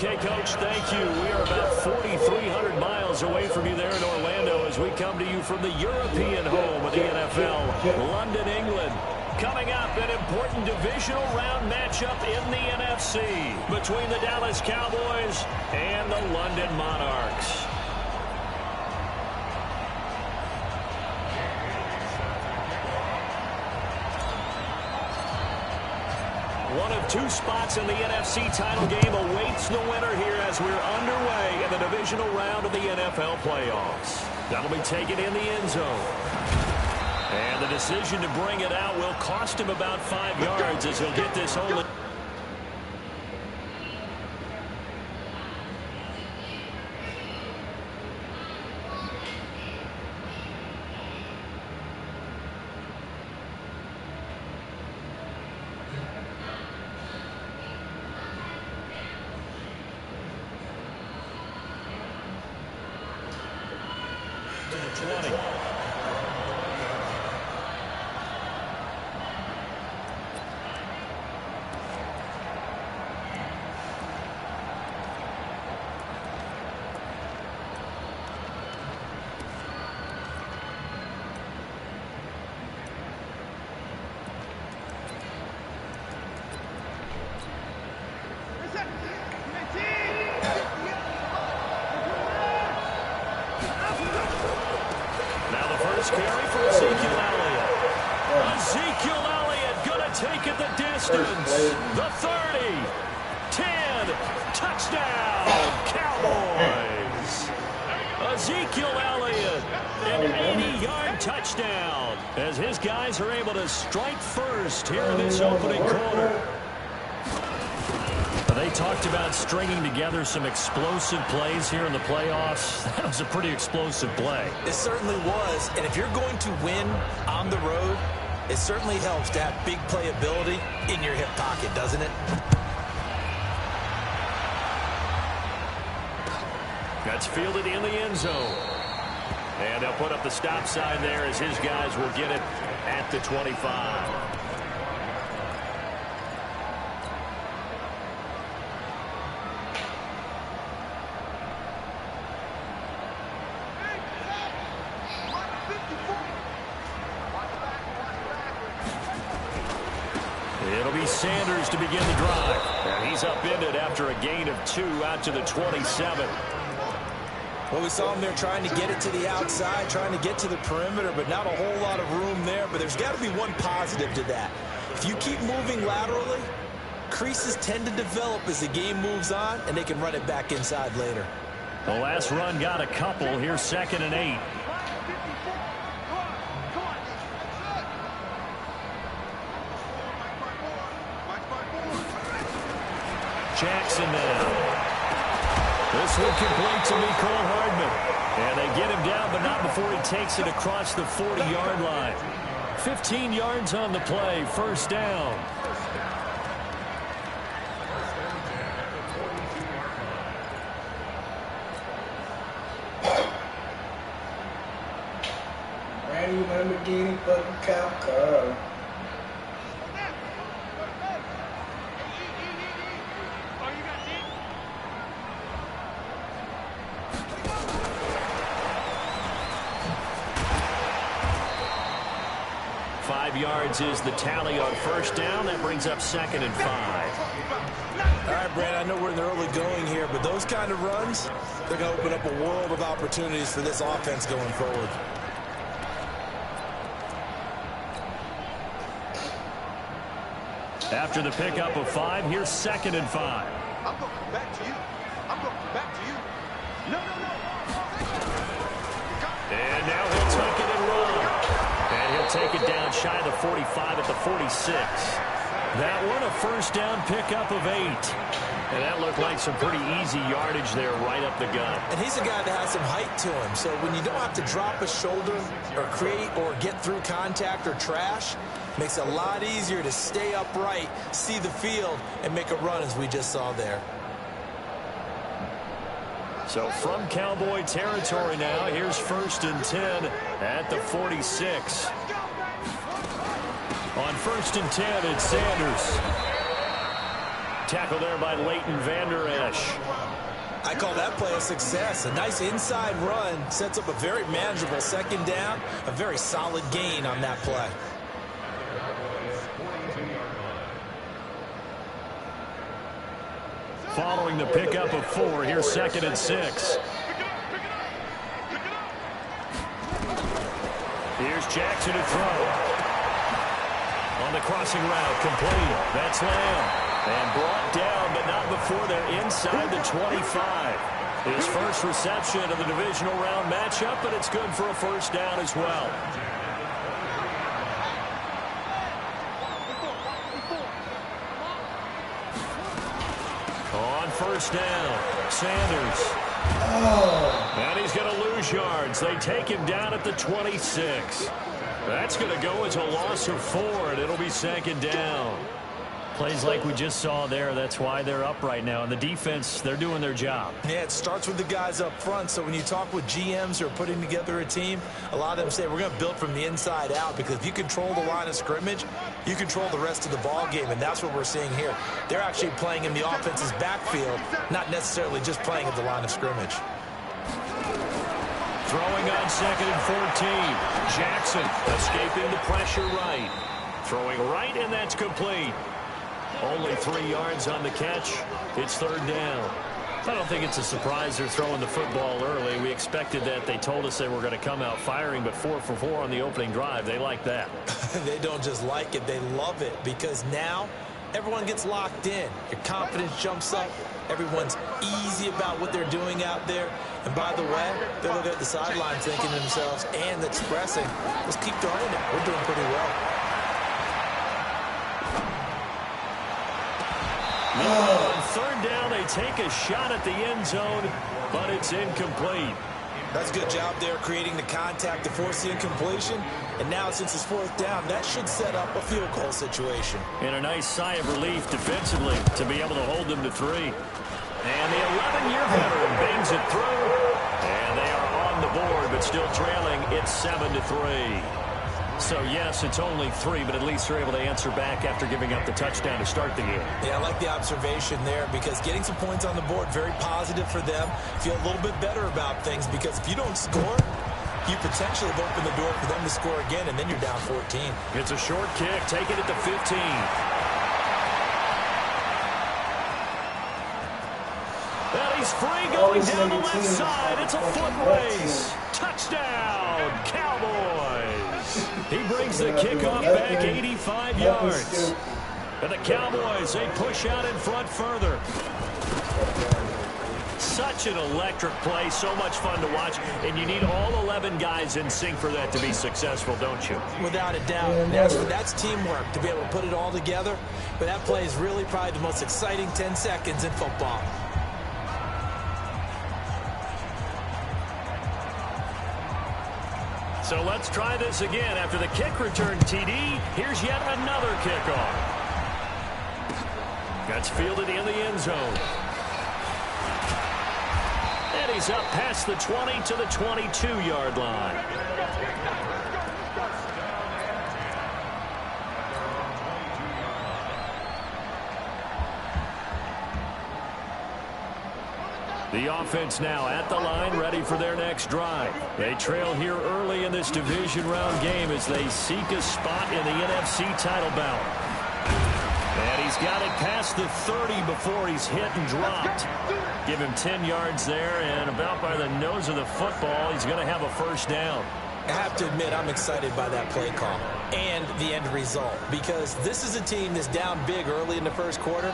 Okay, Coach, thank you. We are about 4,300 miles away from you there in Orlando as we come to you from the European home of the NFL, London, England. Coming up, an important divisional round matchup in the NFC between the Dallas Cowboys and the London Monarchs. One of two spots in the NFC title game awaits the winner here as we're underway in the divisional round of the NFL playoffs. That'll be taken in the end zone. And the decision to bring it out will cost him about 5 yards as he'll get this only. Carry for Ezekiel Elliott. Ezekiel Elliott going to take it the distance. The 30, 10, touchdown, Cowboys. Ezekiel Elliott, an 80-yard touchdown as his guys are able to strike first here in this opening quarter. They talked about stringing together some explosive plays here in the playoffs. That was a pretty explosive play. It certainly was. And if you're going to win on the road, it certainly helps to have big playability in your hip pocket, doesn't it? That's fielded in the end zone. And they'll put up the stop sign there as his guys will get it at the 25. It'll be Sanders to begin the drive. And he's upended after a gain of 2 out to the 27. Well, we saw him there trying to get it to the outside, trying to get to the perimeter, but not a whole lot of room there. But there's got to be one positive to that. If you keep moving laterally, creases tend to develop as the game moves on, and they can run it back inside later. The last run got a couple. Here's 2nd and 8. Jackson now. This one complete to Mecole Hardman. And they get him down, but not before he takes it across the 40-yard line. 15 yards on the play, first down. Randy Lamborghini fucking cop car. 5 yards is the tally on first down. That brings up 2nd and 5. All right, Brad, I know we're in the early going here, but those kind of runs, they're going to open up a world of opportunities for this offense going forward. After the pickup of 5, here's 2nd and 5. I'm going back to you. I'm going back to you. No. And now he'll take it and run. And he'll take it down shy of the 45 at the 46. That one, a first down pickup of 8. And that looked like some pretty easy yardage there right up the gut. And he's a guy that has some height to him. So when you don't have to drop a shoulder or create or get through contact or trash, makes it a lot easier to stay upright, see the field, and make a run as we just saw there. So from Cowboy territory now, here's 1st and 10 at the 46. On 1st and 10, it's Sanders. Tackle there by Leighton Vander Esch. I call that play a success. A nice inside run sets up a very manageable 2nd down, a very solid gain on that play. Following the pickup of 4, here's 2nd and 6. Here's Jackson to throw. On the crossing route, complete. That's Lamb. And brought down, but not before they're inside the 25. His first reception of the divisional round matchup, but it's good for a first down as well. On first down, Sanders. And he's going to lose yards. They take him down at the 26. That's going to go as a loss of 4, and it'll be 2nd down. Plays like we just saw there. That's why they're up right now. And the defense, they're doing their job. Yeah, it starts with the guys up front. So when you talk with GMs who are putting together a team, a lot of them say we're going to build from the inside out, because if you control the line of scrimmage, you control the rest of the ball game, and that's what we're seeing here. They're actually playing in the offense's backfield, not necessarily just playing at the line of scrimmage. Throwing on 2nd and 14. Jackson escaping the pressure right. Throwing right, and that's complete. Only 3 yards on the catch. It's 3rd down. I don't think it's a surprise they're throwing the football early. We expected that. They told us they were going to come out firing, but 4 for 4 on the opening drive. They like that. They don't just like it. They love it, because now everyone gets locked in. Your confidence jumps up. Everyone's easy about what they're doing out there. And by the way, they're looking at the sideline thinking to themselves and expressing, let's keep throwing it. We're doing pretty well. On 3rd down, they take a shot at the end zone, but it's incomplete. That's a good job there, creating the contact to force the incompletion. And now, since it's 4th down, that should set up a field goal situation. And a nice sigh of relief defensively to be able to hold them to 3. And the 11-year veteran bangs it through. And they are on the board, but still trailing. It's 7-3. So, yes, it's only 3, but at least they're able to answer back after giving up the touchdown to start the game. Yeah, I like the observation there, because getting some points on the board, very positive for them. Feel a little bit better about things, because if you don't score, you potentially have opened the door for them to score again, and then you're down 14. It's a short kick, taken at the 15. And he's free going down the left side. It's a foot race. Touchdown, Cowboys. He brings the kickoff back 85 yards. And the Cowboys, they push out in front further. Such an electric play, so much fun to watch, and you need all 11 guys in sync for that to be successful, don't you? Without a doubt. That's teamwork, to be able to put it all together. But that play is really probably the most exciting 10 seconds in football. So let's try this again. After the kick return TD, here's yet another kickoff. That's fielded in the end zone. And he's up past the 20 to the 22-yard line. The offense now at the line, ready for their next drive. They trail here early in this division round game as they seek a spot in the NFC title bout. And he's got it past the 30 before he's hit and dropped. Give him 10 yards there, and about by the nose of the football, he's going to have a first down. I have to admit, I'm excited by that play call and the end result, because this is a team that's down big early in the first quarter,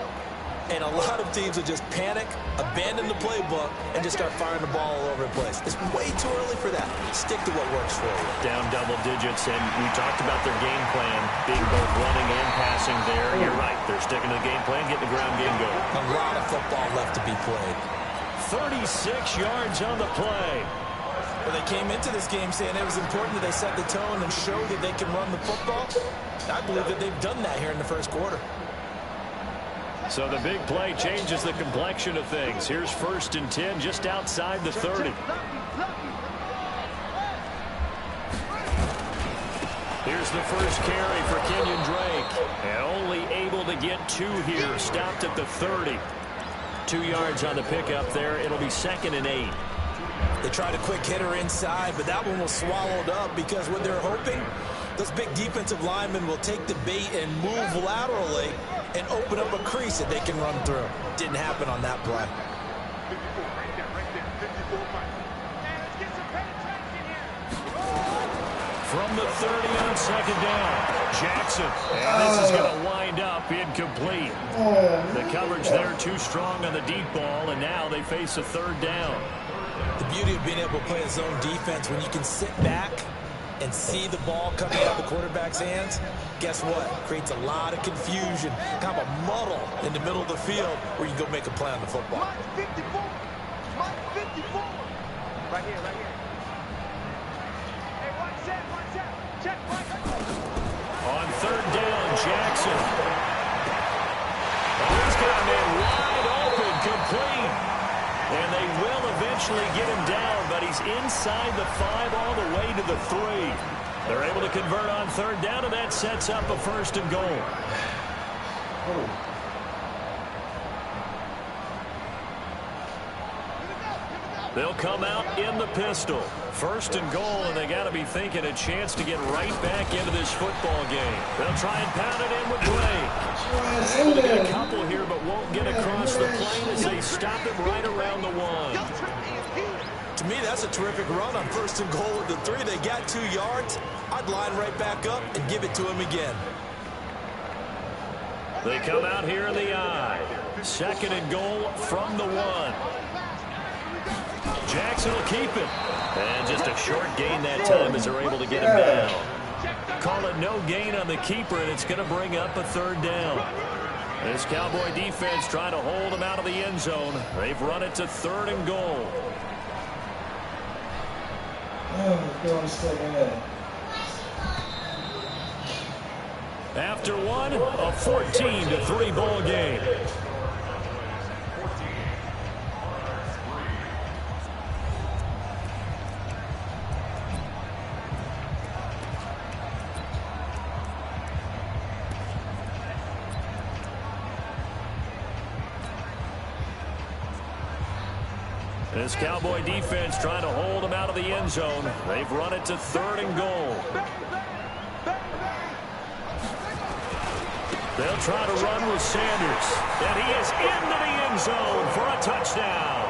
and a lot of teams will just panic, abandon the playbook, and just start firing the ball all over the place. It's way too early for that. Stick to what works for you. Down double digits, and we talked about their game plan being both running and passing there. You're right. They're sticking to the game plan, getting the ground game going. A lot of football left to be played. 36 yards on the play. Well, they came into this game saying it was important that they set the tone and show that they can run the football. I believe that they've done that here in the first quarter. So the big play changes the complexion of things. Here's 1st and 10 just outside the 30. Here's the first carry for Kenyon Drake. And only able to get 2 here. Stopped at the 30. 2 yards on the pickup there. It'll be 2nd and 8. They tried a quick hitter inside, but that one was swallowed up because what they're hoping, those big defensive linemen will take the bait and move laterally and open up a crease that they can run through. Didn't happen on that play. From the 30 on 2nd down, Jackson. And this is going to wind up incomplete. The coverage there too strong on the deep ball, and now they face a 3rd down. The beauty of being able to play a zone defense when you can sit back and see the ball coming out of the quarterback's hands, guess what? Creates a lot of confusion, kind of a muddle in the middle of the field where you go make a play on the football. Mike 54. Mike 54. Right here, right here. Hey, watch that, watch that. Check, Mike. On 3rd down, Jackson. Oh, he's got a man wide open, complete. And they will eventually get him down, but he's inside the 5 all the way to the 3. They're able to convert on 3rd down, and that sets up a 1st and goal. They'll come out in the pistol. 1st and goal, and they got to be thinking a chance to get right back into this football game. They'll try and pound it in with Blake. Able to get a couple here, but won't get across the plane as they stop him right around the 1. To me, that's a terrific run on 1st and goal at the 3. They got 2 yards. I'd line right back up and give it to him again. They come out here in the I. 2nd and goal from the 1. Jackson will keep it. And just a short gain that time as they're able to get him down. Call it no gain on the keeper, and it's going to bring up a 3rd down. This Cowboy defense trying to hold him out of the end zone. They've run it to 3rd and goal. After one, a 14-3 ball game. This Cowboy defense trying to hold him out of the end zone. They've run it to 3rd and goal. They'll try to run with Sanders. And he is into the end zone for a touchdown.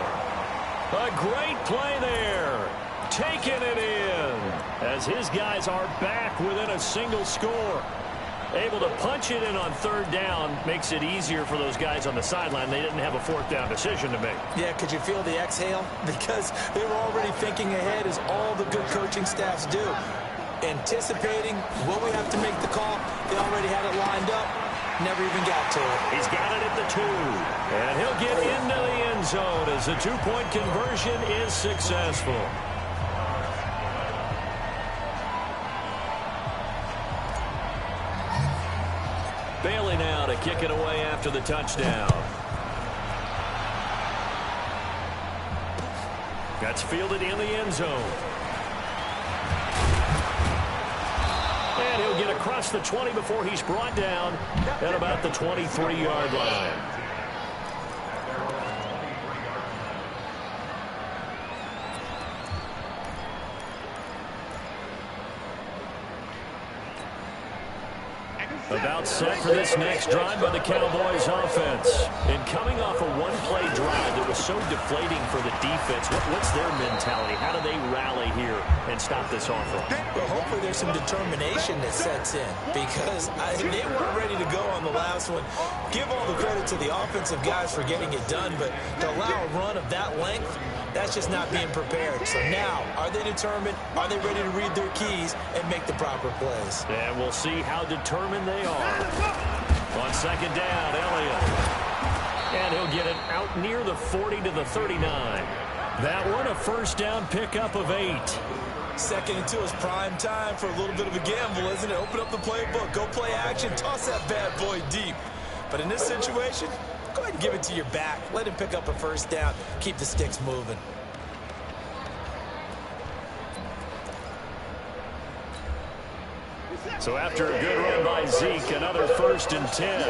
A great play there. Taking it in as his guys are back within a single score. Able to punch it in on 3rd down makes it easier for those guys on the sideline. They didn't have a 4th down decision to make. Yeah, could you feel the exhale? Because they were already thinking ahead, as all the good coaching staffs do. Anticipating, will we have to make the call? They already had it lined up. Never even got to it. He's got it at the 2. And he'll get into the end zone as the 2-point conversion is successful. Bailey now to kick it away after the touchdown. That's fielded in the end zone. And he'll get across the 20 before he's brought down at about the 23-yard line. About set for this next drive by the Cowboys offense. And coming off a one-play drive that was so deflating for the defense, what's their mentality? How do they rally here and stop this offense? Well, hopefully there's some determination that sets in because they weren't ready to go on the last one. Give all the credit to the offensive guys for getting it done, but to allow a run of that length, that's just not being prepared. So now, are they determined? Are they ready to read their keys and make the proper plays? And we'll see how determined they are. On second down, Elliott. And he'll get it out near the 40 to the 39. That one, a first down pickup of 8. Second and 2 is prime time for a little bit of a gamble, isn't it? Open up the playbook, go play action, toss that bad boy deep. But in this situation, go ahead and give it to your back. Let him pick up a first down. Keep the sticks moving. So after a good run by Zeke, another first and 10.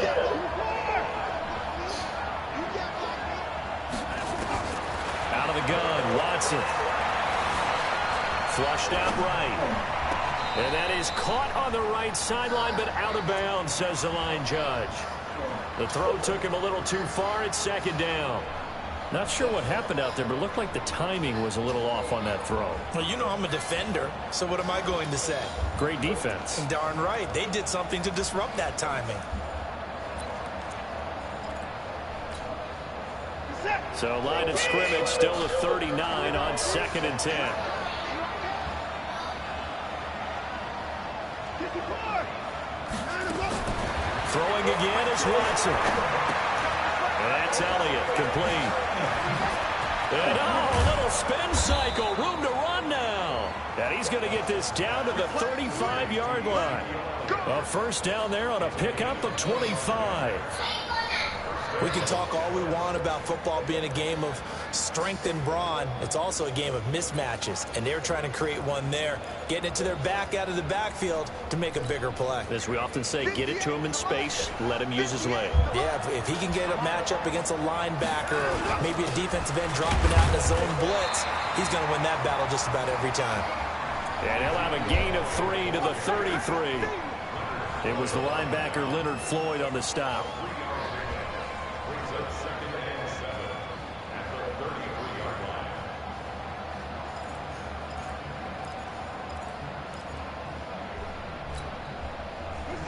Out of the gun, Watson. Flushed out right. And that is caught on the right sideline, but out of bounds, says the line judge. The throw took him a little too far. It's second down. Not sure what happened out there, but it looked like the timing was a little off on that throw. Well, you know I'm a defender, so what am I going to say? Great defense. Darn right. They did something to disrupt that timing. So line of scrimmage still at 39 on second and 10. Throwing again is Watson. And that's Elliott, complete. And a little spin cycle, room to run now. And he's going to get this down to the 35-yard line. A first down there on a pickup of 25. We can talk all we want about football being a game of strength and brawn. It's also a game of mismatches, and they're trying to create one there, getting it to their back out of the backfield to make a bigger play. As we often say, get it to him in space, let him use his leg. Yeah, if he can get a matchup against a linebacker, or maybe a defensive end dropping out in a zone blitz, he's going to win that battle just about every time. And he'll have a gain of 3 to the 33. It was the linebacker Leonard Floyd on the stop.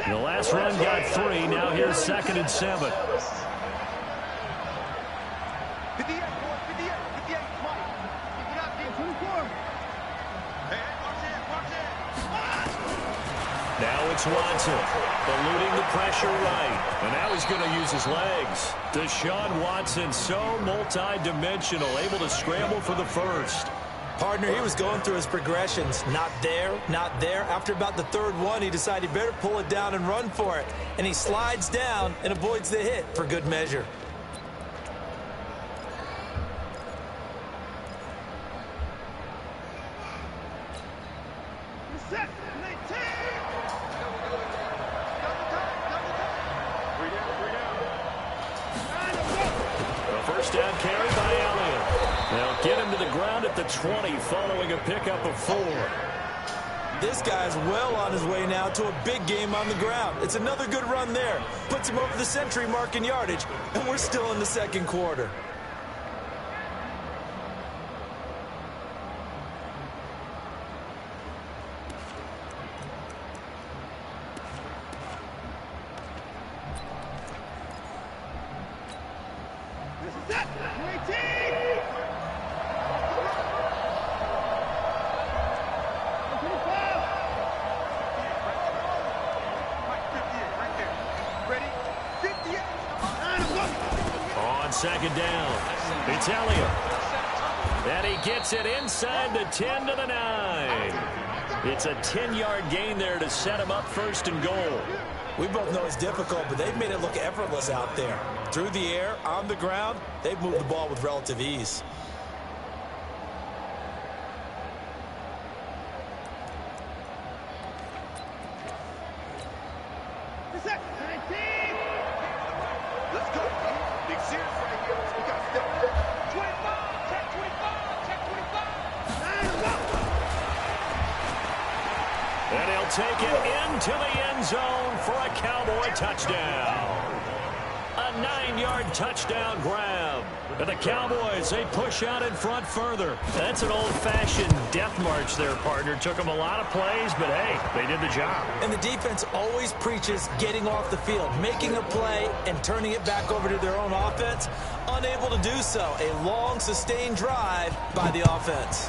The last run got 3. Now here's second and 7. Now it's Watson, eluding the pressure right. And now he's going to use his legs. Deshaun Watson, so multi-dimensional, able to scramble for the first. Partner, he was going through his progressions. Not there, not there. After about the third one, he decided he better pull it down and run for it. And he slides down and avoids the hit for good measure. First down carry by Elliott. They'll get him to the ground at the 20 following a pickup of 4. This guy's well on his way now to a big game on the ground. It's another good run there. Puts him over the century mark in yardage, and we're still in the second quarter. Second down. It's Elliott. And he gets it inside the 10 to the 9. It's a 10-yard gain there to set him up first and goal. We both know it's difficult, but they've made it look effortless out there. Through the air, on the ground, they've moved the ball with relative ease. And he'll take it into the end zone for a Cowboy touchdown. A 9-yard touchdown grab. And the Cowboys, they push out in front further. That's an old-fashioned death march there, partner. Took them a lot of plays, but hey, they did the job. And the defense always preaches getting off the field, making a play, and turning it back over to their own offense. Unable to do so. A long, sustained drive by the offense.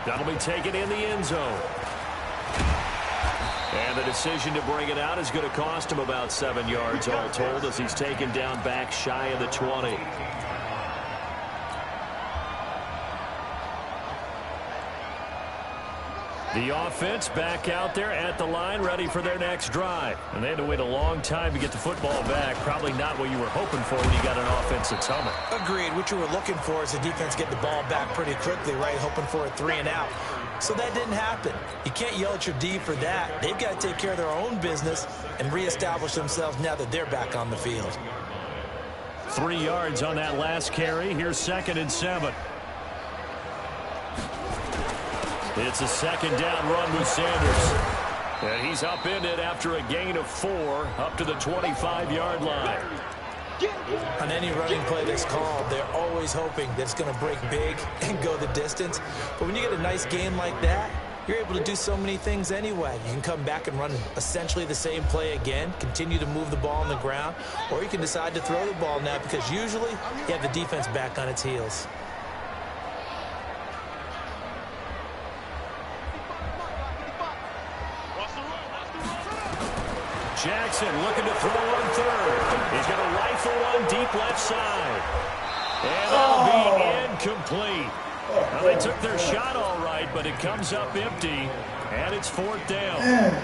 That'll be taken in the end zone. And the decision to bring it out is going to cost him about 7 yards all told as he's taken down back shy of the 20. The offense back out there at the line, ready for their next drive. And they had to wait a long time to get the football back. Probably not what you were hoping for when you got an offense that's humming. Agreed. What you were looking for is the defense get the ball back pretty quickly, right? Hoping for a 3 and out. So that didn't happen. You can't yell at your D for that. They've got to take care of their own business and reestablish themselves now that they're back on the field. 3 yards on that last carry. Here's 2nd and 7. It's a 2nd down run with Sanders. And he's upended after a gain of 4 up to the 25-yard line. On any running play that's called, they're always hoping that it's going to break big and go the distance. But when you get a nice gain like that, you're able to do so many things anyway. You can come back and run essentially the same play again, continue to move the ball on the ground, or you can decide to throw the ball now because usually you have the defense back on its heels. Jackson looking to throw on 3rd. He's going to rifle one deep left side. And that'll be incomplete. Well, they took their shot all right, but it comes up empty, and it's 4th down.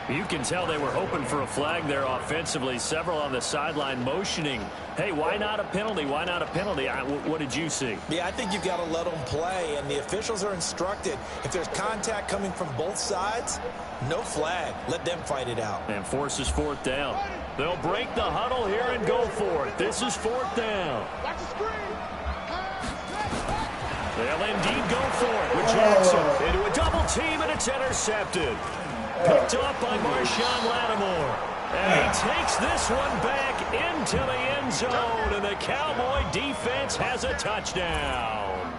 You can tell they were hoping for a flag there offensively. Several on the sideline motioning, hey, why not a penalty? Why not a penalty? What did you see? Yeah, I think you've got to let them play, and the officials are instructed. If there's contact coming from both sides, no flag. Let them fight it out. And forces 4th down. They'll break the huddle here and go for it. This is 4th down. They'll indeed go for it with Jackson into a double team, and it's intercepted. Picked up by Marshawn Lattimore. And he takes this one back into the end zone, and the Cowboy defense has a touchdown.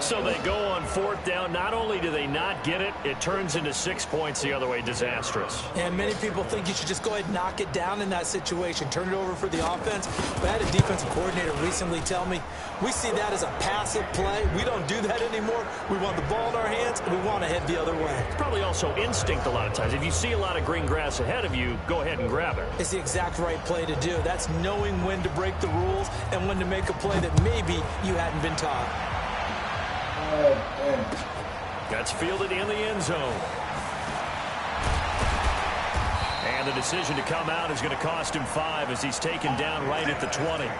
So they go on 4th down. Not only do they not get it, it turns into 6 points the other way. Disastrous. And many people think you should just go ahead and knock it down in that situation. Turn it over for the offense. But I had a defensive coordinator recently tell me, we see that as a passive play. We don't do that anymore. We want the ball in our hands, and we want to head the other way. It's probably also instinct a lot of times. If you see a lot of green grass ahead of you, go ahead and grab it. It's the exact right play to do. That's knowing when to break the rules and when to make a play that maybe you hadn't been taught. Gets fielded in the end zone. And the decision to come out is going to cost him 5 as he's taken down right at the 20.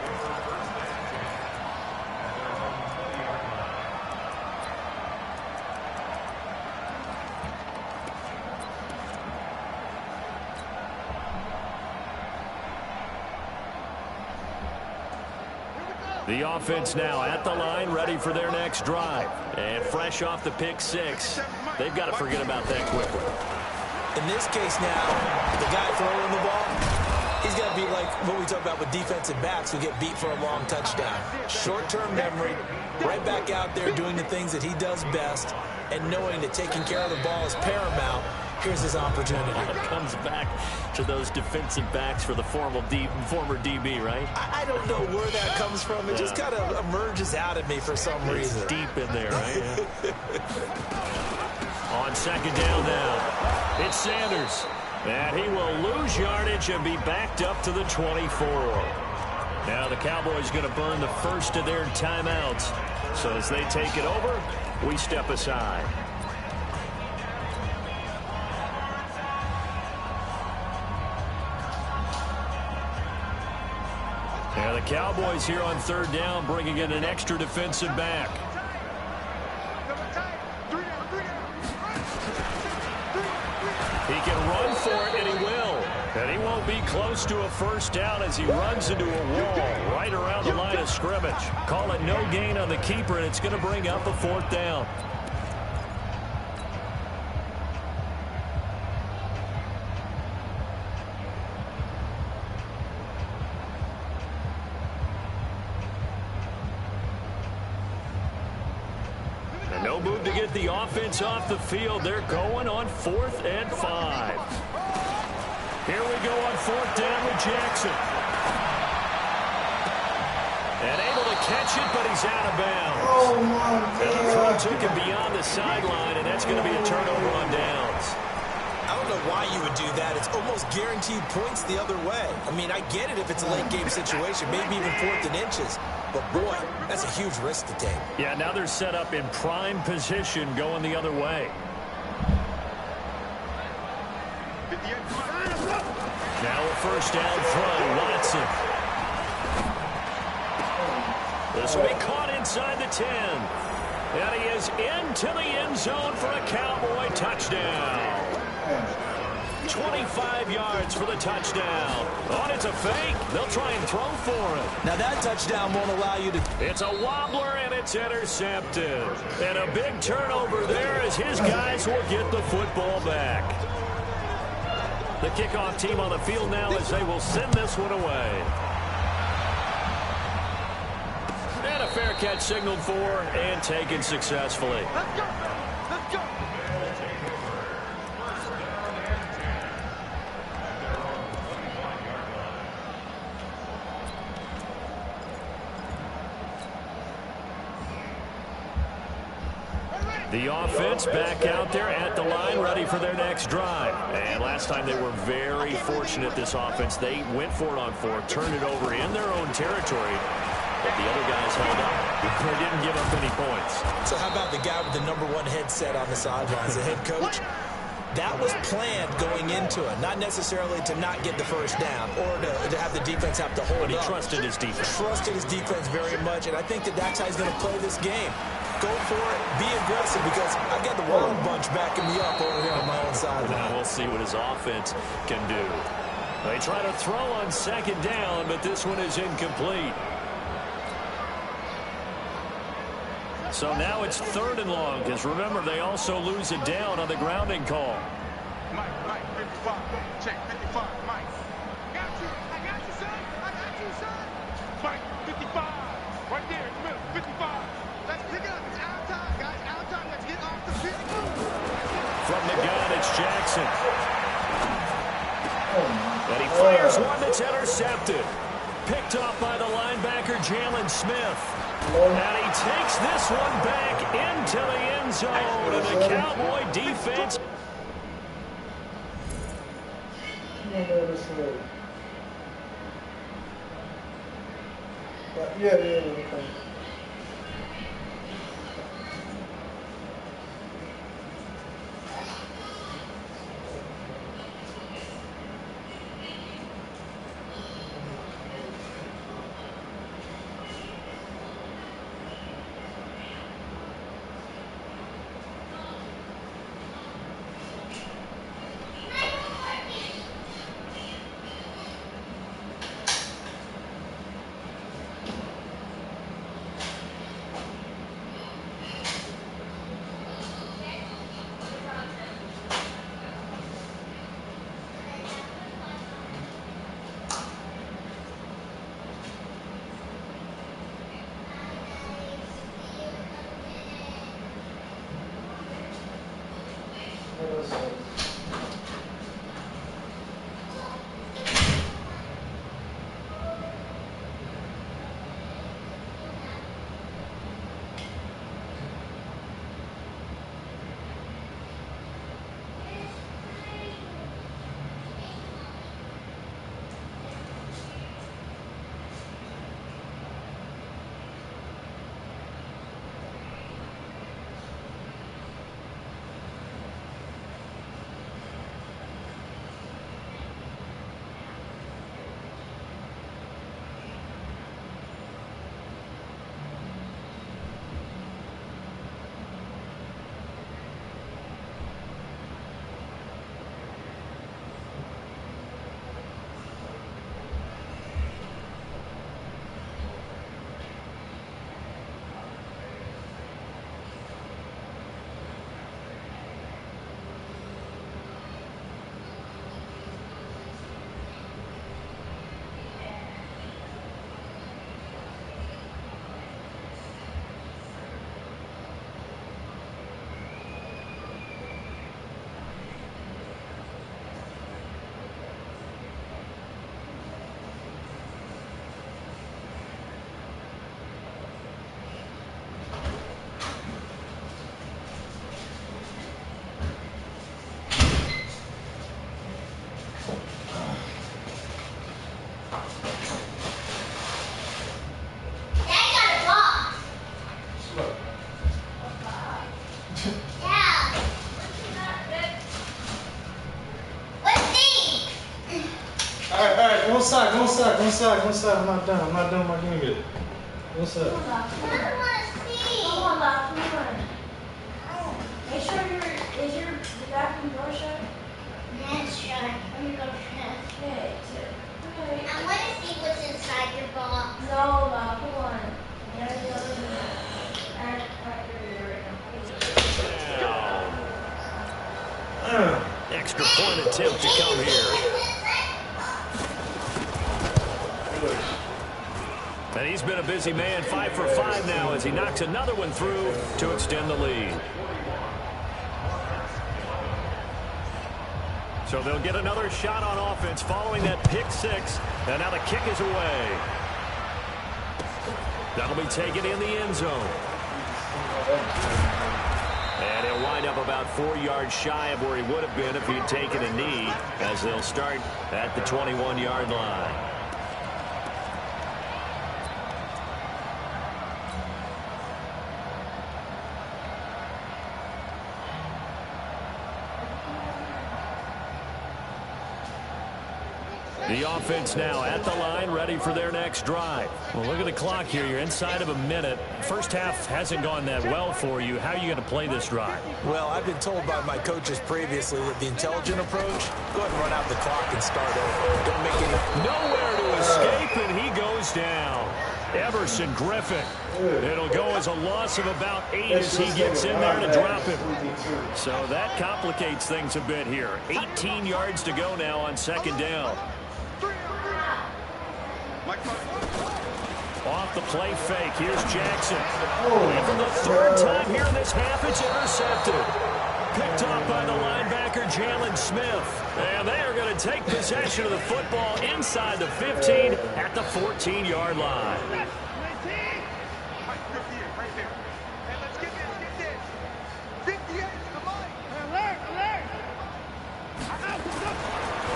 The offense now at the line, ready for their next drive. And fresh off the pick 6, they've got to forget about that quickly. In this case now, the guy throwing the ball, he's got to be like what we talk about with defensive backs who get beat for a long touchdown. Short-term memory, right back out there doing the things that he does best, and knowing that taking care of the ball is paramount. Here's his opportunity. It comes back to those defensive backs for the former DB, right? I don't know where that comes from. It just kind of emerges out of me for some reason. It's deep in there, right? On 2nd down now, it's Sanders. And he will lose yardage and be backed up to the 24. Now the Cowboys going to burn the first of their timeouts. So as they take it over, we step aside. Now the Cowboys here on 3rd down, bringing in an extra defensive back. He can run for it, and he will. And he won't be close to a first down as he runs into a wall right around the line of scrimmage. Call it no gain on the keeper, and it's going to bring up a 4th down. And no move to get the offense off the field. They're going on 4th and 5. Here we go on 4th down with Jackson. And able to catch it, but he's out of bounds. Oh, my God. And the throw took him beyond the sideline, and that's going to be a turnover on downs. I don't know why you would do that. It's almost guaranteed points the other way. I mean, I get it if it's a late game situation, maybe even 4th and inches. But, boy, that's a huge risk to take. Yeah, now they're set up in prime position going the other way. Now a first down throw, Watson. This will be caught inside the 10. And he is into the end zone for a Cowboy touchdown. 25 yards for the touchdown. Oh, and it's a fake. They'll try and throw for it. Now that touchdown won't allow you to... It's a wobbler, and it's intercepted. And a big turnover there as his guys will get the football back. The kickoff team on the field now as they will send this one away. And a fair catch signaled for and taken successfully. Let's go. Let's go. The offense back out there at the line, ready for their next drive. And last time they were very fortunate, this offense. They went for it on 4, turned it over in their own territory, but the other guys held up. They didn't give up any points. So how about the guy with the #1 headset on the sidelines, the head coach? That was planned going into it, not necessarily to not get the first down or to have the defense have to hold But he up. trusted his defense. Trusted his defense very much, and I think that's how he's going to play this game. Go for it, be aggressive, because I've got the Wild Bunch backing me up over here on my own sideline. Now we'll see what his offense can do. They try to throw on 2nd down, but this one is incomplete. So now it's 3rd and long, because remember, they also lose it down on the grounding call. Mike, 55. Check, 55, Mike. I got you, son. I got you, son. Mike, 55. Right there in the middle, 55. Let's pick it up. It's out time, guys. Out time. Let's get off the field. From the gun, it's Jackson. And he fires one that's intercepted. Picked off by the linebacker, Jalen Smith. And he takes this one back into the end zone. And the Cowboy defense. Yeah. inside, go inside, go inside, go inside. I'm not done with my game yet. Go inside. I want to see. Come on, Doc, come on. Make sure the bathroom door shut? Yes, shut. Let me go shut. Okay. I want to see what's inside your box. No, Doc, come on. Extra point attempt to come here. And he's been a busy man, 5 for 5 now as he knocks another one through to extend the lead. So they'll get another shot on offense following that pick 6. And now the kick is away. That'll be taken in the end zone. And he'll wind up about 4 yards shy of where he would have been if he had taken a knee, as they'll start at the 21-yard line. The offense now at the line, ready for their next drive. Well, look at the clock here. You're inside of a minute. First half hasn't gone that well for you. How are you going to play this drive? Well, I've been told by my coaches previously that the intelligent approach, go ahead and run out the clock and start over. Don't make any... Nowhere to escape, and he goes down. Everson Griffin. It'll go as a loss of about 8 as he gets in there to drop him. So that complicates things a bit here. 18 yards to go now on second down. Off the play fake, here's Jackson. And for the 3rd time here in this half, it's intercepted. Picked off by the linebacker, Jalen Smith. And they are going to take possession of the football inside the 15 at the 14-yard line.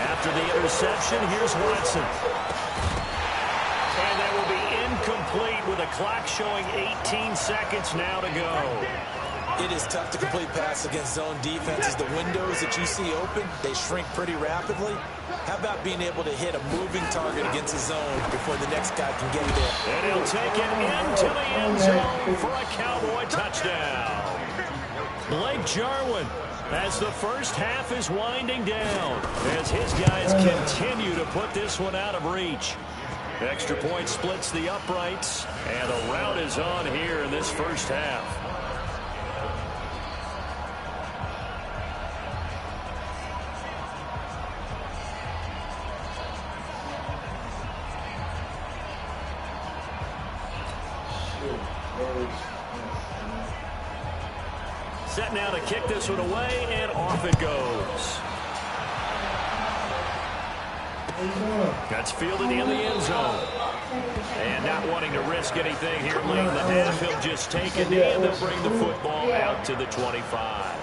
After the interception, here's Watson. And that will be incomplete with a clock showing 18 seconds now to go. It is tough to complete pass against zone defenses. The windows that you see open, they shrink pretty rapidly. How about being able to hit a moving target against a zone before the next guy can get there? And he'll take it into the end zone for a Cowboy touchdown. Blake Jarwin, as the first half is winding down, as his guys continue to put this one out of reach. Extra point splits the uprights, and a rout is on here in this first half. Set now to kick this one away, and off it goes. That's fielded in the end zone. And not wanting to risk anything here late in the half, he'll just take a knee and then bring the football out to the 25.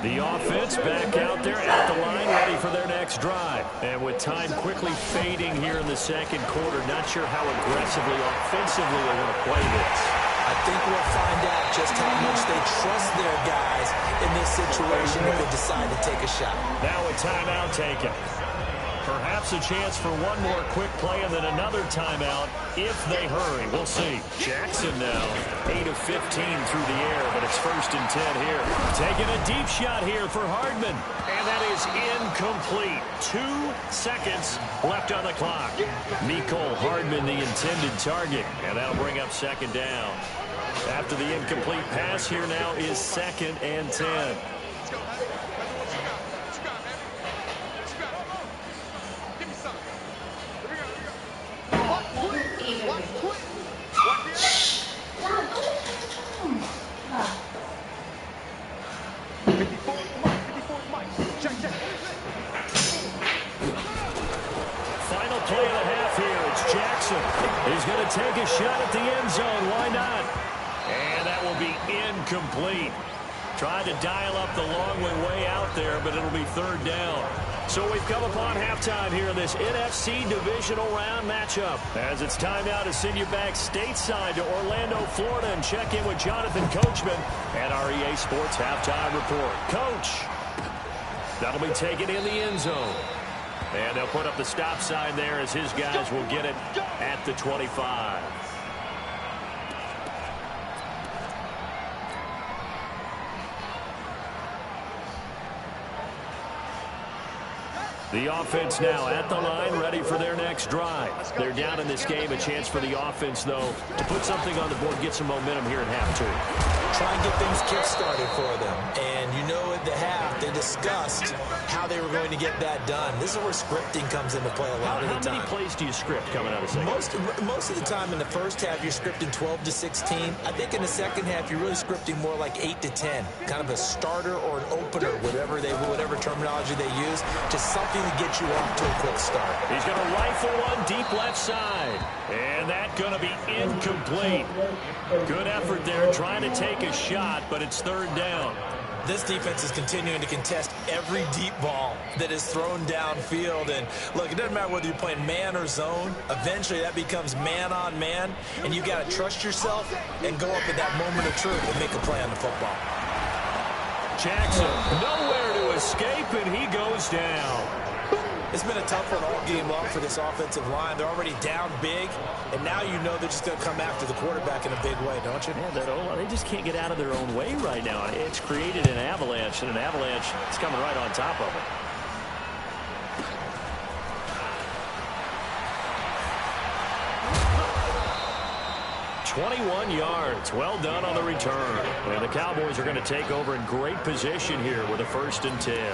The offense back out there at the line, ready for their next drive. And with time quickly fading here in the second quarter, not sure how aggressively, offensively they're going to play this. I think we'll find out just how much they trust their guys in this situation if they decide to take a shot. Now a timeout taken. Perhaps a chance for one more quick play and then another timeout if they hurry. We'll see. Jackson now, 8 of 15 through the air, but it's 1st and 10 here. Taking a deep shot here for Hardman, and that is incomplete. 2 seconds left on the clock. Mecole Hardman, the intended target, and that'll bring up second down. After the incomplete pass, here now is 2nd and 10. Final play of the half here. It's Jackson. He's going to take a shot at the end zone. Why not? And that will be incomplete. Trying to dial up the long way out there, but it'll be third down. So we've come upon halftime here in this NFC Divisional Round matchup. As it's time now to send you back stateside to Orlando, Florida, and check in with Jonathan Coachman and our EA Sports Halftime Report. Coach, that'll be taken in the end zone. And they'll put up the stop sign there as his guys will get it at the 25. The offense now at the line, ready for their next drive. They're down in this game. A chance for the offense, though, to put something on the board, get some momentum here in half two. Try and get things kick-started for them. And you know at the half, they discussed how they were going to get that done. This is where scripting comes into play a lot of the time. How many plays do you script coming out of second? Most of the time in the first half, you're scripting 12 to 16. I think in the second half, you're really scripting more like 8 to 10. Kind of a starter or an opener, whatever terminology they use. Just something to get you off to a quick start. He's going to rifle one deep left side. And that's going to be incomplete. Good effort there trying to take a shot, but it's third down. This defense is continuing to contest every deep ball that is thrown downfield. And look, it doesn't matter whether you're playing man or zone. Eventually, that becomes man on man. And you got to trust yourself and go up at that moment of truth and make a play on the football. Jackson, nowhere to escape, and he goes down. It's been a tough one all game long for this offensive line. They're already down big, and now you know they're just going to come after the quarterback in a big way, don't you? Yeah, they just can't get out of their own way right now. It's created an avalanche, and an avalanche is coming right on top of it. "21 yards. Well done on the return. And the Cowboys are going to take over in great position here with a 1st and 10.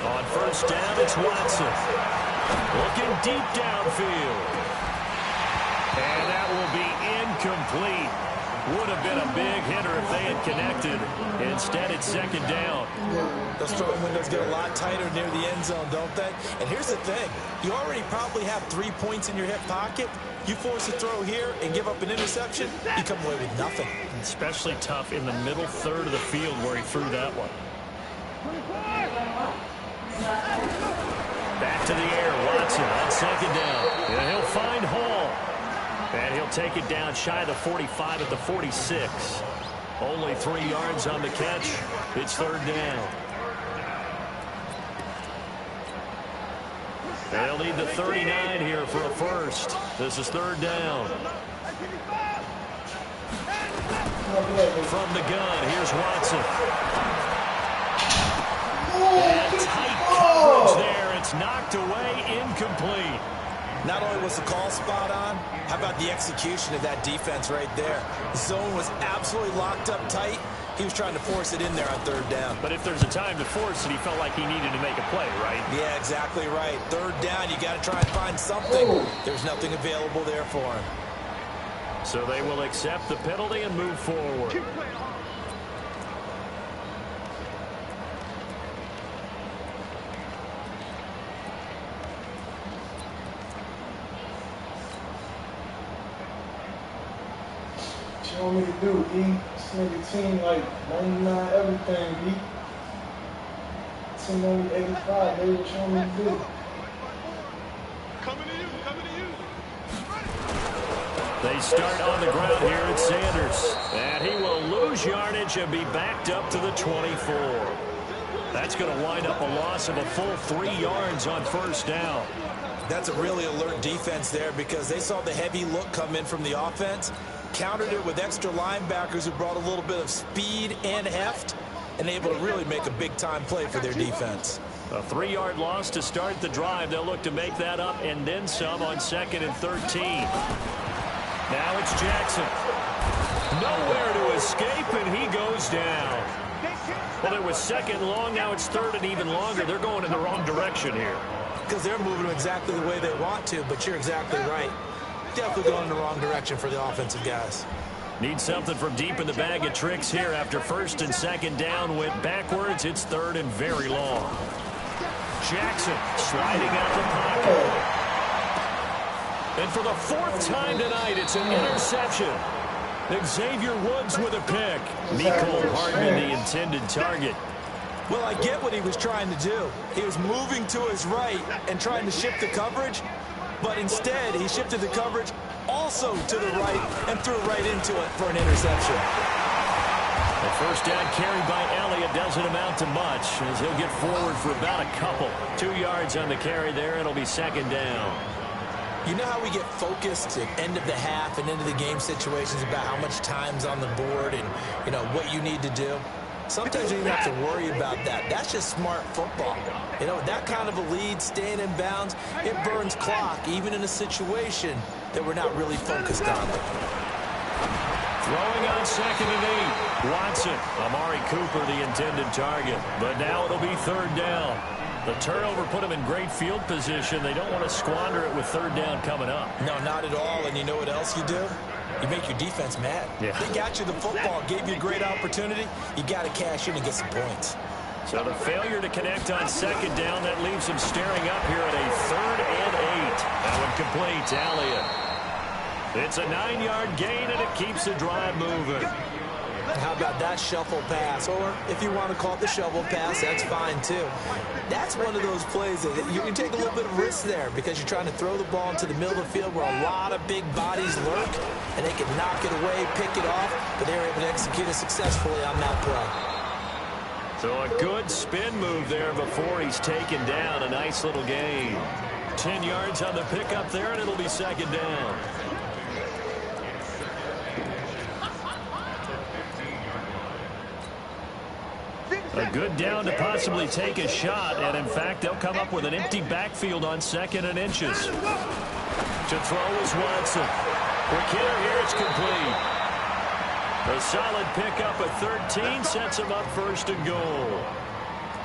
On 1st down, it's Watson. Looking deep downfield. And that will be incomplete. Would have been a big hitter if they had connected. Instead, it's 2nd down. Those throwing windows get a lot tighter near the end zone, don't they? And here's the thing. You already probably have 3 points in your hip pocket. You force a throw here and give up an interception, you come away with nothing. Especially tough in the middle third of the field where he threw that one. Back to the air, Watson on 2nd down. And he'll find Hall. And he'll take it down shy of the 45 at the 46. Only 3 yards on the catch. It's 3rd down. They'll need the 39 here for a first. This is 3rd down. From the gun, here's Watson. And tight coverage there. It's knocked away, incomplete. Not only was the call spot on, how about the execution of that defense right there? The zone was absolutely locked up tight. He was trying to force it in there on 3rd down. But if there's a time to force it, he felt like he needed to make a play, right? Yeah, exactly right. 3rd down, you got to try and find something. There's nothing available there for him. So they will accept the penalty and move forward. What you want me to do, E? This nigga team like 99 everything, B. Team only 85, baby. What you want me to do? Coming to you, coming to you. They start on the ground here at Sanders. And he will lose yardage and be backed up to the 24. That's going to wind up a loss of a full 3 yards on 1st down. That's a really alert defense there because they saw the heavy look come in from the offense, countered it with extra linebackers who brought a little bit of speed and heft, and able to really make a big-time play for their defense. A 3-yard loss to start the drive. They'll look to make that up and then some on 2nd and 13. Now it's Jackson. Nowhere to escape, and he goes down. Well, it was 2nd long. Now it's 3rd and even longer. They're going in the wrong direction here. Because they're moving exactly the way they want to, but you're exactly right. Definitely going in the wrong direction for the offensive guys. Need something from deep in the bag of tricks here after first and second down went backwards. It's third and very long. Jackson sliding out the pocket. And for the fourth time tonight, it's an interception. Xavier Woods with a pick. Mecole Hardman, the intended target. Well, I get what he was trying to do. He was moving to his right and trying to shift the coverage, but instead he shifted the coverage also to the right and threw right into it for an interception. The first down carry by Elliott doesn't amount to much as he'll get forward for about a couple. 2 yards on the carry there. It'll be second down. You know how we get focused at end of the half and into the game situations about how much time's on the board and, you know, what you need to do? Sometimes you don't have to worry about that. That's just smart football. You know, that kind of a lead, staying in bounds, it burns clock, even in a situation that we're not really focused on. Throwing on second and 8. Watson. Amari Cooper, the intended target. But now it'll be third down. The turnover put them in great field position. They don't want to squander it with third down coming up. No, not at all. And you know what else you do? You make your defense mad. Yeah. They got you the football, gave you a great opportunity. You got to cash in and get some points. So the failure to connect on second down, that leaves them staring up here at a third and 8. That one complete to Elliott. It's a 9-yard gain, and it keeps the drive moving. How about that shuffle pass? Or if you want to call it the shovel pass, that's fine too. That's one of those plays that you can take a little bit of risk there because you're trying to throw the ball into the middle of the field where a lot of big bodies lurk, and they can knock it away, pick it off, but they were able to execute it successfully on that play. So a good spin move there before he's taken down. A nice little gain. 10 yards on the pickup there, and it'll be second down. A good down to possibly take a shot, and in fact, they'll come up with an empty backfield on second and inches. To throw is Watson. Quick hitter here, it's complete. A solid pickup at 13 sets him up first and goal.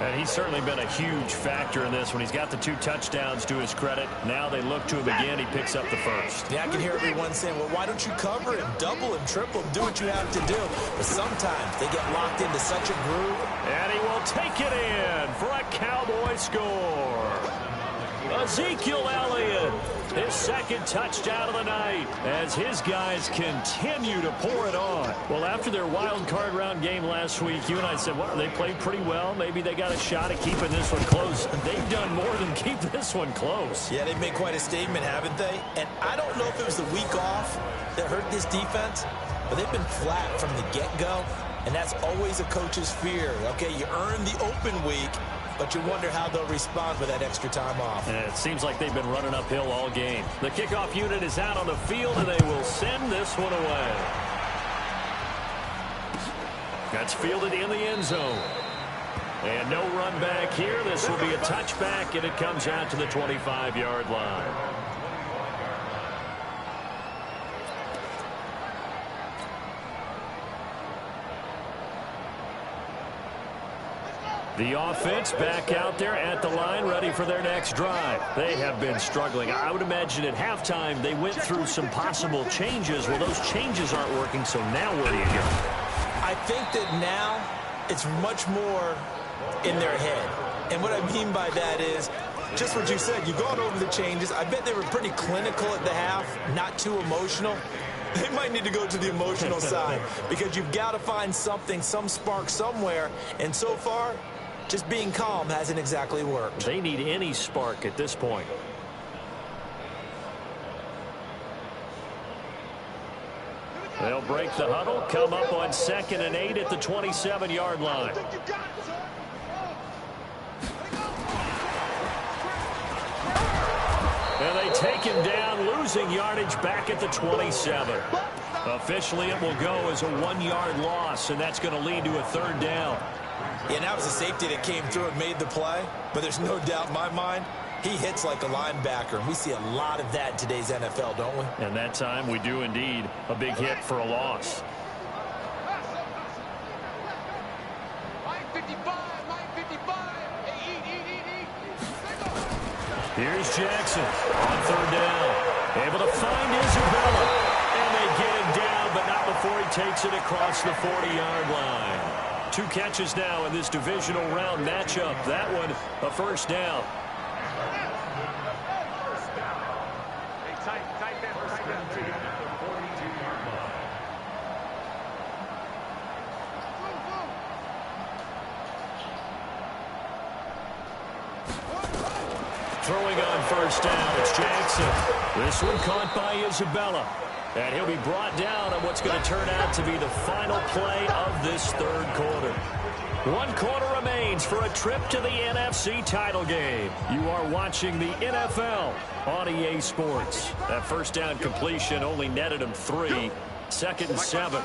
And he's certainly been a huge factor in this when he's got the 2 touchdowns to his credit. Now they look to him again. He picks up the first. Yeah, I can hear everyone saying, well, why don't you cover him, double him, triple him, do what you have to do. But sometimes they get locked into such a groove. And he will take it in for a Cowboy score. Ezekiel Elliott, his second touchdown of the night as his guys continue to pour it on. Well, after their wild card round game last week, you and I said, well, they played pretty well. Maybe they got a shot at keeping this one close. They've done more than keep this one close. Yeah, they've made quite a statement, haven't they? And I don't know if it was the week off that hurt this defense, but they've been flat from the get-go, and that's always a coach's fear. Okay, you earn the open week, but you wonder how they'll respond with that extra time off. And it seems like they've been running uphill all game. The kickoff unit is out on the field, and they will send this one away. That's fielded in the end zone. And no run back here. This will be a touchback, and it comes out to the 25-yard line. The offense back out there at the line, ready for their next drive. They have been struggling. I would imagine at halftime they went through some possible changes. Well, those changes aren't working, so now where do you go? I think that now it's much more in their head. And what I mean by that is just what you said. You've gone over the changes. I bet they were pretty clinical at the half, not too emotional. They might need to go to the emotional side because you've got to find something, some spark somewhere. And so far, just being calm hasn't exactly worked. They need any spark at this point. They'll break the huddle, come up on second and 8 at the 27-yard line. And they take him down, losing yardage back at the 27. Officially, it will go as a 1-yard loss, and that's going to lead to a third down. Yeah, that was a safety that came through and made the play, but there's no doubt in my mind he hits like a linebacker. We see a lot of that in today's NFL, don't we? And that time we do indeed. A big hit for a loss. Here's Jackson on third down. Able to find Isabella. And they get him down, but not before he takes it across the 40-yard line. 2 catches now in this divisional round matchup. That one, a first down. Throwing on first down, it's Jackson. This one caught by Isabella. And he'll be brought down on what's going to turn out to be the final play of this third quarter. 1 quarter remains for a trip to the NFC title game. You are watching the NFL on EA Sports. That first down completion only netted him 3. 2nd and 7.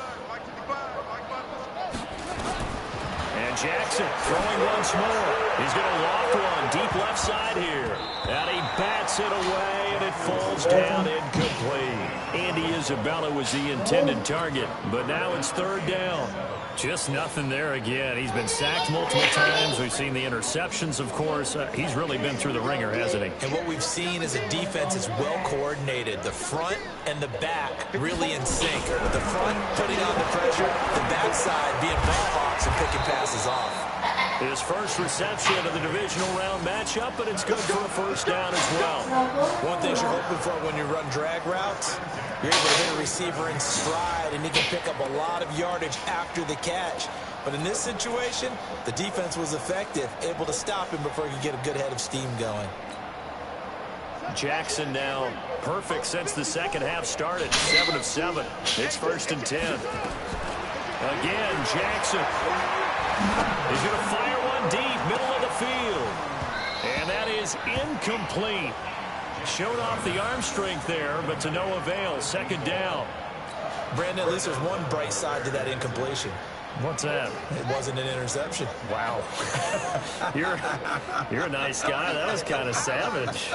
And Jackson throwing once more. He's going to loft one deep left side here. And he bats it away, and it falls down incomplete. Andy Isabella was the intended target, but now it's 3rd down. Just nothing there again. He's been sacked multiple times. We've seen the interceptions, of course. He's really been through the ringer, hasn't he? And what we've seen is a defense is well coordinated. The front and the back really in sync. The front putting on the pressure, the backside being ball hawks and picking passes off. His first reception of the divisional round matchup, but it's good for a first down as well. One thing you're hoping for when you run drag routes, you're able to hit a receiver in stride, and he can pick up a lot of yardage after the catch. But in this situation, the defense was effective, able to stop him before he could get a good head of steam going. Jackson now perfect since the second half started. 7 of 7. It's 1st and 10. Again, Jackson. He's going to fire one deep, middle of the field. And that is incomplete. Showed off the arm strength there, but to no avail. 2nd down. Brandon, at least there's one bright side to that incompletion. What's that? It wasn't an interception. Wow. You're a nice guy. That was kind of savage.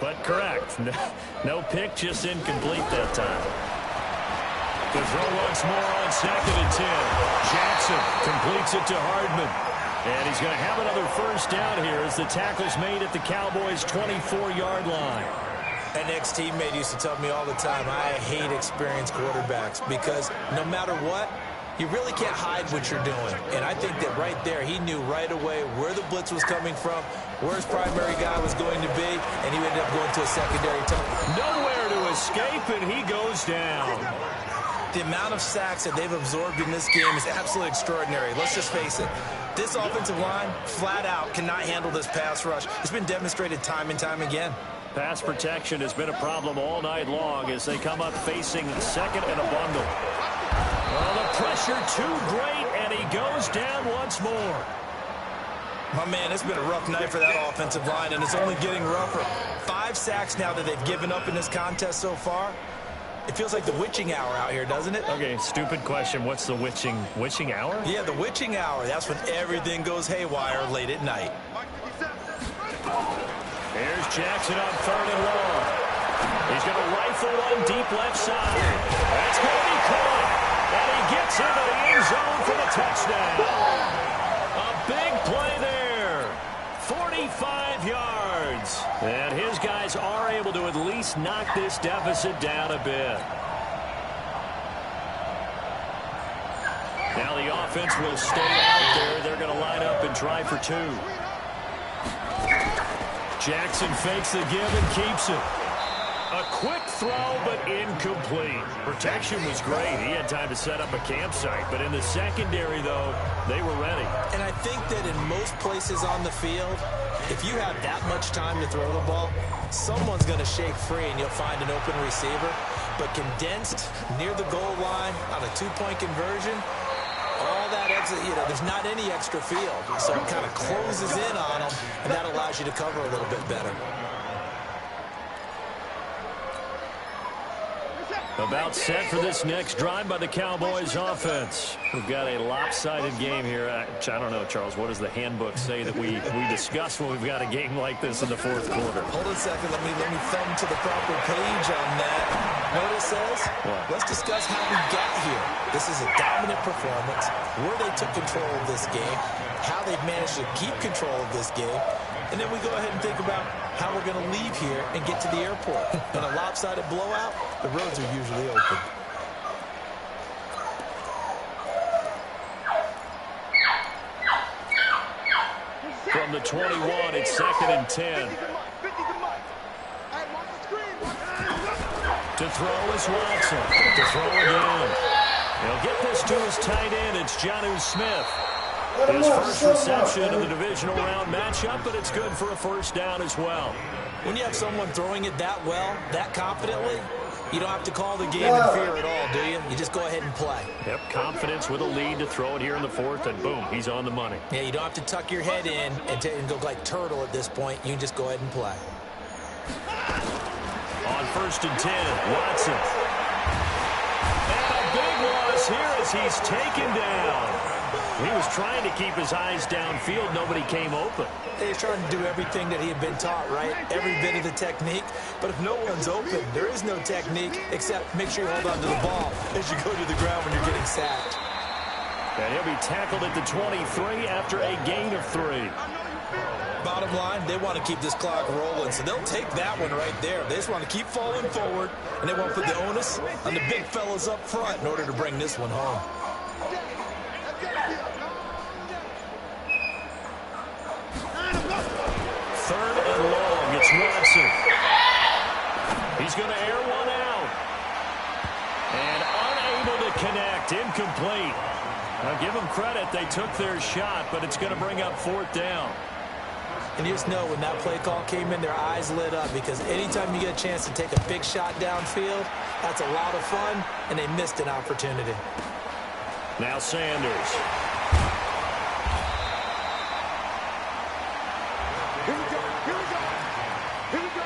But correct. No pick, just incomplete that time. The throw once more on 2nd and 10. Jackson completes it to Hardman. And he's going to have another first down here as the tackle's made at the Cowboys' 24-yard line. An ex-teammate used to tell me all the time, I hate experienced quarterbacks because no matter what, you really can't hide what you're doing. And I think that right there, he knew right away where the blitz was coming from, where his primary guy was going to be, and he ended up going to a secondary tunnel. Nowhere to escape, and he goes down. The amount of sacks that they've absorbed in this game is absolutely extraordinary. Let's just face it. This offensive line, flat out, cannot handle this pass rush. It's been demonstrated time and time again. Pass protection has been a problem all night long as they come up facing 2nd and a bundle. Oh, the pressure too great, and he goes down once more. My man, it's been a rough night for that offensive line, and it's only getting rougher. 5 sacks now that they've given up in this contest so far. It feels like the witching hour out here, doesn't it? Okay, stupid question. What's the witching hour? Yeah, the witching hour. That's when everything goes haywire late at night. Here's Jackson on 3rd and long. He's going to rifle one deep left side. That's going to be caught. And he gets into the end zone for the touchdown. A big play there. 45 yards. And his guys are able to at least knock this deficit down a bit. Now the offense will stay out there. They're going to line up and try for 2. Jackson fakes the give and keeps it. A quick throw, but incomplete. Protection was great. He had time to set up a campsite. But in the secondary, though, they were ready. And I think that in most places on the field, if you have that much time to throw the ball, someone's going to shake free and you'll find an open receiver. But condensed near the goal line on a 2-point conversion, all that exit, there's not any extra field. So it kind of closes in on them, and that allows you to cover a little bit better. About set for this next drive by the Cowboys offense. We've got a lopsided game here. I don't know, Charles, what does the handbook say that we discuss when we've got a game like this in the 4th quarter? Hold on a second. Let me thumb to the proper page on that. Know what it says? What? Let's discuss how we got here. This is a dominant performance, where they took control of this game, how they've managed to keep control of this game, and then we go ahead and think about how we're going to leave here and get to the airport. In a lopsided blowout, the roads are usually open. from the 21. It's 2nd and 10. To throw is Watson. To throw again. He'll get this to his tight end. It's Jonnu Smith. His first reception of the divisional round matchup, but it's good for a first down as well. When you have someone throwing it that well, that confidently, you don't have to call the game in fear at all, do you? You just go ahead and play. Yep, confidence with a lead to throw it here in the 4th, and boom, he's on the money. Yeah, you don't have to tuck your head in and go like turtle at this point. You can just go ahead and play. On 1st and 10, Watson. And a big loss here as he's taken down. He was trying to keep his eyes downfield. Nobody came open. He's trying to do everything that he had been taught, right? Every bit of the technique. But if no one's open, there is no technique except make sure you hold on to the ball as you go to the ground when you're getting sacked. And he'll be tackled at the 23 after a gain of 3. Bottom line, they want to keep this clock rolling, so they'll take that one right there. They just want to keep falling forward, and they want to put the onus on the big fellas up front in order to bring this one home. 3rd and long. It's Watson. He's going to air one out. And unable to connect. Incomplete. Now give them credit. They took their shot, but it's going to bring up 4th down. And you just know when that play call came in, their eyes lit up because anytime you get a chance to take a big shot downfield, that's a lot of fun, and they missed an opportunity. Now Sanders. Here we go. Here we go. Here we go.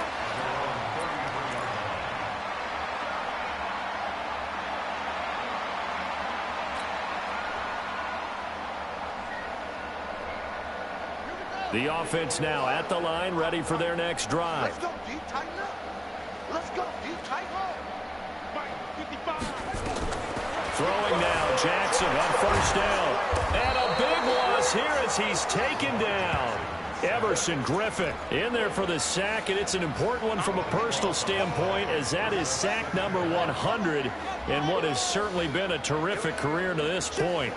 The offense now at the line, ready for their next drive. Let's go, D. Tighten up. Let's go, D. Tighten up. Mike, 55. Throwing now, Jackson on 1st down. And a big loss here as he's taken down. Everson Griffin in there for the sack, and it's an important one from a personal standpoint as that is sack number 100 in what has certainly been a terrific career to this point.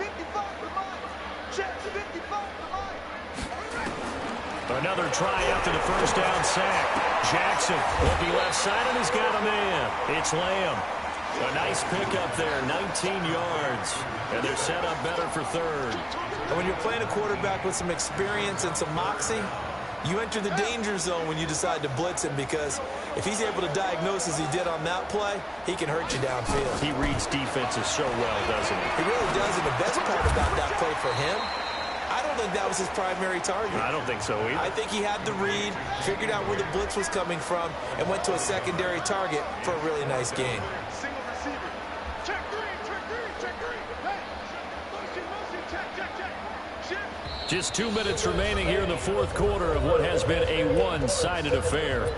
Another try after the 1st down sack. Jackson looking left side, and he's got a man. It's Lamb. A nice pickup there, 19 yards. And they're set up better for 3rd. And when you're playing a quarterback with some experience and some moxie, you enter the danger zone when you decide to blitz him because if he's able to diagnose as he did on that play, he can hurt you downfield. He reads defenses so well, doesn't he? He really does, and the best part about that play for him, I don't think that was his primary target. I don't think so either. I think he had the read, figured out where the blitz was coming from, and went to a secondary target for a really nice gain. Single receiver. Check green, check green, check green. Hey, motion, check. Shift. Just 2 minutes remaining here in the 4th quarter of what has been a one-sided affair.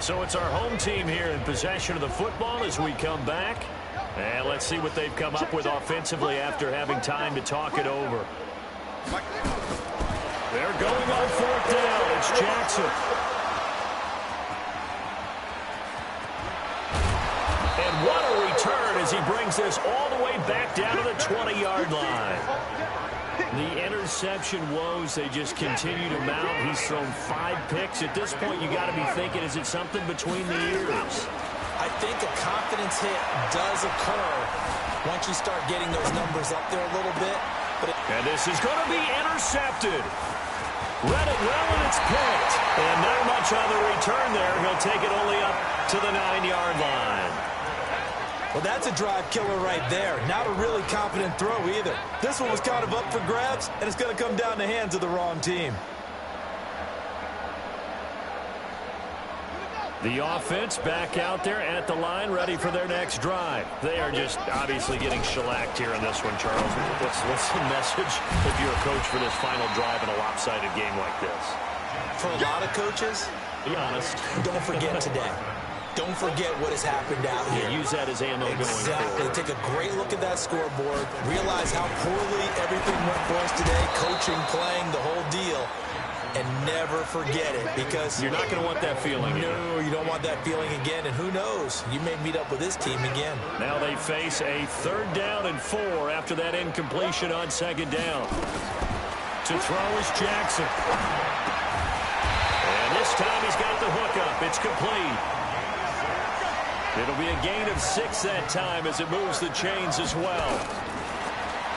So it's our home team here in possession of the football as we come back. And let's see what they've come up with offensively after having time to talk it over. They're going on 4th down. It's Jackson. And what a return as he brings this all the way back down to the 20-yard line. The interception woes, they just continue to mount. He's thrown 5 picks. At this point, you got to be thinking, is it something between the ears? I think a confidence hit does occur once you start getting those numbers up there a little bit. And this is going to be intercepted. Read it well, and it's picked. And not much on the return there. He'll take it only up to the 9-yard line. Well, that's a drive killer right there. Not a really confident throw either. This one was kind of up for grabs, and it's going to come down the hands of the wrong team. The offense back out there at the line, ready for their next drive. They are just obviously getting shellacked here in this one, Charles. What's the message if you're a coach for this final drive in a lopsided game like this? For a lot of coaches, be honest, don't forget today. Don't forget what has happened out here. Use that as ammo going forward. Take a great look at that scoreboard. Realize how poorly everything went for us today. Coaching, playing, the whole deal. and never forget it, because you're not going to want that feeling. No, you don't want that feeling again, and who knows? You may meet up with this team again. Now they face a 3rd down and 4 after that incompletion on 2nd down. To throw is Jackson. And this time he's got the hookup. It's complete. It'll be a gain of 6 that time as it moves the chains as well.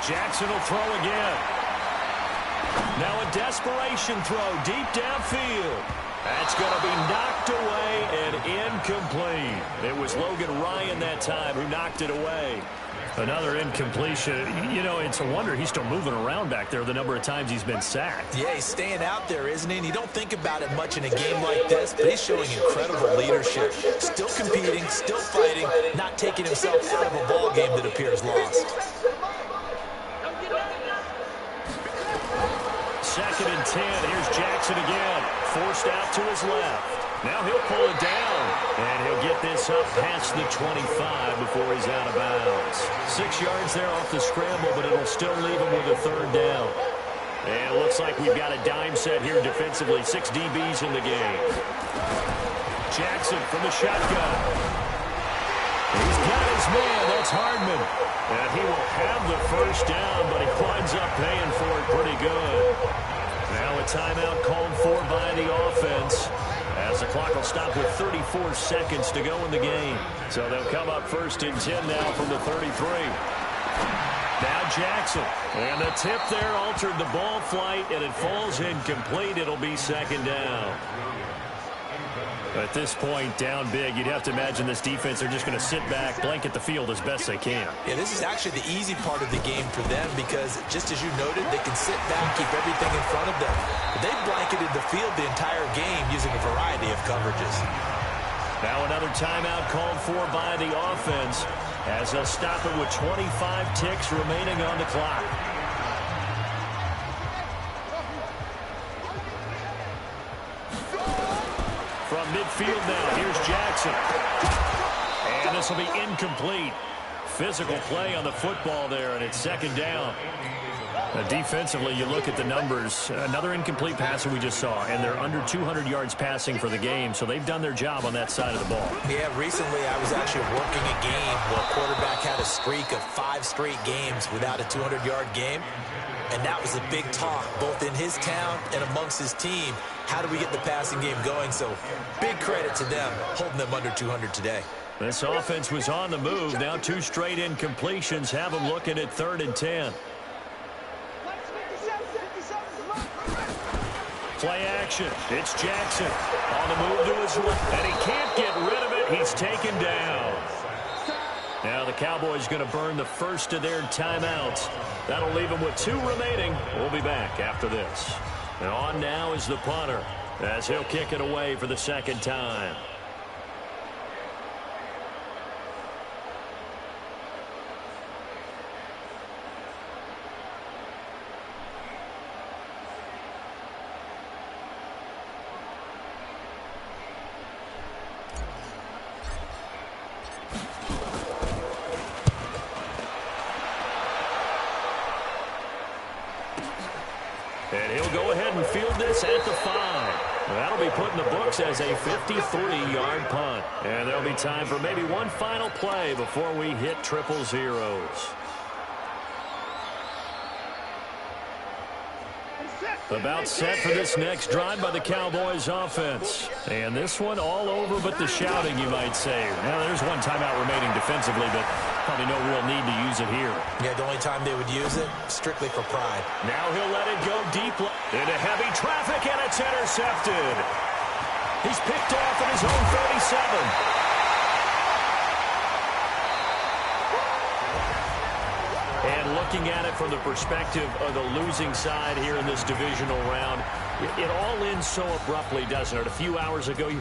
Jackson will throw again. Now a desperation throw deep downfield. That's going to be knocked away and incomplete. It was Logan Ryan that time who knocked it away. Another incompletion. You know, it's a wonder he's still moving around back there the number of times he's been sacked. Yeah, he's staying out there, isn't he? And you don't think about it much in a game like this, but he's showing incredible leadership. Still competing, still fighting, not taking himself out of a ball game that appears lost. 2nd and 10. Here's Jackson again. Forced out to his left. Now he'll pull it down. And he'll get this up past the 25 before he's out of bounds. 6 yards there off the scramble, but it'll still leave him with a 3rd down. And it looks like we've got a dime set here defensively. 6 DBs in the game. Jackson from the shotgun. He's got his man. That's Hardman. And he will have the 1st down, but he winds up paying for it pretty good. Now a timeout called for by the offense, as the clock will stop with 34 seconds to go in the game. So they'll come up 1st and 10 now from the 33. Now Jackson. And the tip there altered the ball flight, and it falls incomplete. It'll be 2nd down. At this point, down big, you'd have to imagine this defense are just going to sit back, blanket the field as best they can. Yeah, this is actually the easy part of the game for them, because just as you noted, they can sit back, keep everything in front of them. But they've blanketed the field the entire game using a variety of coverages. Now another timeout called for by the offense, as they'll stop it with 25 ticks remaining on the clock. From midfield now, here's Jackson. And this will be incomplete. Physical play on the football there, and it's 2nd down. Defensively, you look at the numbers. Another incomplete passer we just saw, and they're under 200 yards passing for the game, so they've done their job on that side of the ball. Yeah, recently I was actually working a game where a quarterback had a streak of 5 straight games without a 200-yard game. And that was a big talk, both in his town and amongst his team. How do we get the passing game going? So big credit to them, holding them under 200 today. This offense was on the move. Now 2 straight incompletions have them looking at 3rd and 10. Play action. It's Jackson on the move to his left, and he can't get rid of it. He's taken down. Now the Cowboys going to burn the first of their timeouts. That'll leave them with 2 remaining. We'll be back after this. And on now is the punter, as he'll kick it away for the 2nd time. And he'll go ahead and field this at the 5. That'll be put in the books as a 53-yard punt. And there'll be time for maybe one final play before we hit triple zeros. About set for this next drive by the Cowboys offense. And this one all over but the shouting, you might say. Now, there's one timeout remaining defensively, but probably no real need to use it here. Yeah, the only time they would use it, strictly for pride. Now he'll let it go deep into heavy traffic, and it's intercepted. He's picked off at his own 37. And looking at it from the perspective of the losing side here in this divisional round, it all ends so abruptly, doesn't it? A few hours ago, you